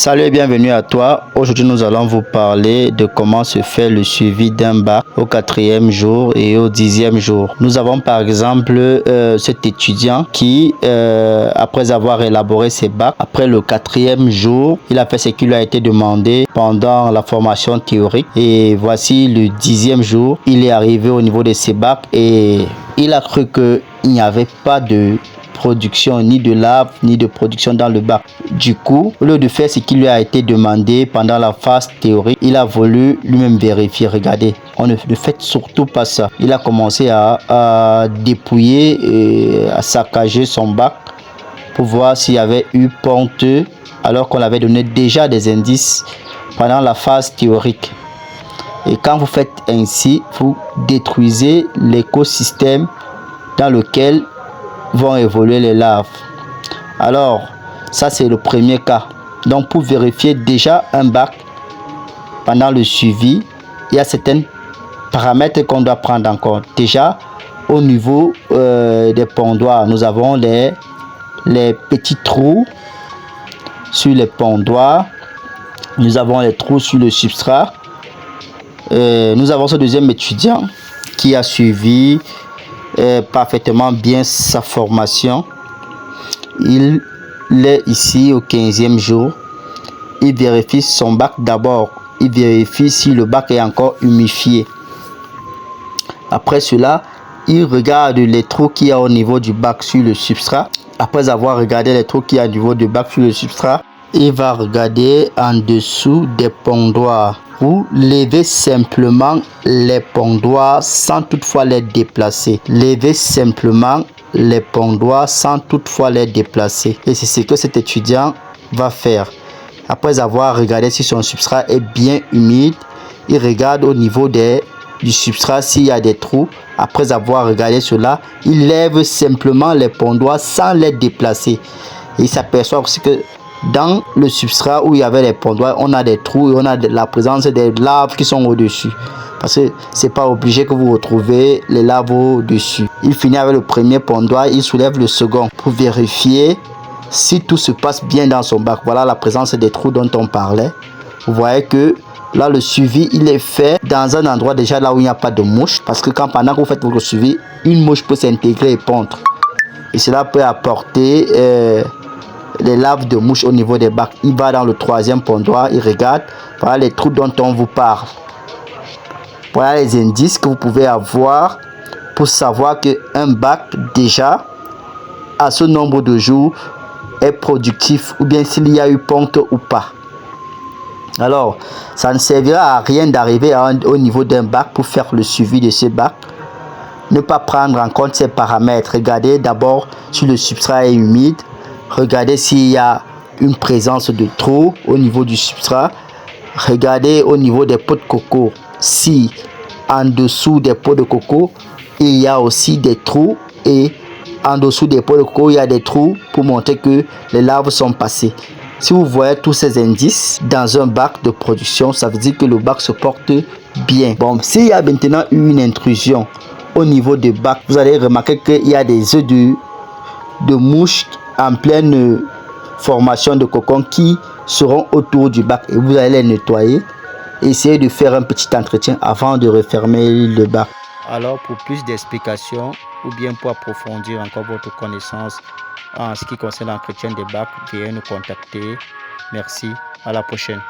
Salut et bienvenue à toi. Aujourd'hui, nous allons vous parler de comment se fait le suivi d'un bac au 4e jour et au 10e jour. Nous avons par exemple cet étudiant qui, après avoir élaboré ses bacs, après le 4e jour, il a fait ce qui lui a été demandé pendant la formation théorique. Et voici le 10e jour, il est arrivé au niveau de ses bacs et il a cru qu'il n'y avait pas de production, ni de lave, ni de production dans le bac. Du coup, au lieu de faire ce qui lui a été demandé pendant la phase théorique, il a voulu lui-même vérifier. Regardez, on ne fait surtout pas ça. Il a commencé à dépouiller et à saccager son bac pour voir s'il y avait eu ponte alors qu'on avait donné déjà des indices pendant la phase théorique. Et quand vous faites ainsi, vous détruisez l'écosystème dans lequel vont évoluer les larves. Alors, ça c'est le premier cas. Donc, pour vérifier déjà un bac pendant le suivi, il y a certains paramètres qu'on doit prendre en compte. Déjà, au niveau des pondoirs, nous avons les petits trous sur les pondoirs. Nous avons les trous sur le substrat. Nous avons ce deuxième étudiant qui a suivi parfaitement bien sa formation. Il est ici au 15e jour. Il vérifie son bac d'abord. Il vérifie si le bac est encore humifié. Après cela, il regarde les trous qu'il y a au niveau du bac sur le substrat. Après avoir regardé les trous qu'il y a au niveau du bac sur le substrat, il va regarder en dessous des pondoirs. Vous levez simplement les pondoirs sans toutefois les déplacer. Levez simplement les pondoirs sans toutefois les déplacer. Et c'est ce que cet étudiant va faire. Après avoir regardé si son substrat est bien humide, il regarde au niveau du substrat s'il y a des trous. Après avoir regardé cela, il lève simplement les pondoirs sans les déplacer. Et il s'aperçoit aussi que dans le substrat où il y avait les pondoirs, on a des trous et on a la présence des larves qui sont au-dessus. Parce que c'est pas obligé que vous retrouvez les larves au-dessus. Il finit avec le premier pondoir, il soulève le second pour vérifier si tout se passe bien dans son bac. Voilà la présence des trous dont on parlait. Vous voyez que là, le suivi, il est fait dans un endroit déjà là où il n'y a pas de mouche. Parce que pendant que vous faites votre suivi, une mouche peut s'intégrer et pondre. Et cela peut apporter les larves de mouche au niveau des bacs. Il va dans le troisième pondoir, il regarde. Voilà les trous dont on vous parle. Voilà les indices que vous pouvez avoir pour savoir qu'un bac déjà à ce nombre de jours est productif ou bien s'il y a eu ponte ou pas. Alors, ça ne servira à rien d'arriver au niveau d'un bac pour faire le suivi de ce bac. Ne pas prendre en compte ces paramètres. Regardez d'abord si le substrat est humide. Regardez s'il y a une présence de trous au niveau du substrat. Regardez au niveau des pots de coco. Si en dessous des pots de coco, il y a aussi des trous. Et en dessous des pots de coco, il y a des trous pour montrer que les larves sont passées. Si vous voyez tous ces indices dans un bac de production, ça veut dire que le bac se porte bien. Bon, s'il y a maintenant eu une intrusion au niveau du bac, vous allez remarquer qu'il y a des œufs de mouches en pleine formation de cocon qui seront autour du bac et vous allez les nettoyer. Essayez de faire un petit entretien avant de refermer le bac. Alors pour plus d'explications ou bien pour approfondir encore votre connaissance en ce qui concerne l'entretien des bacs, veuillez nous contacter. Merci, à la prochaine.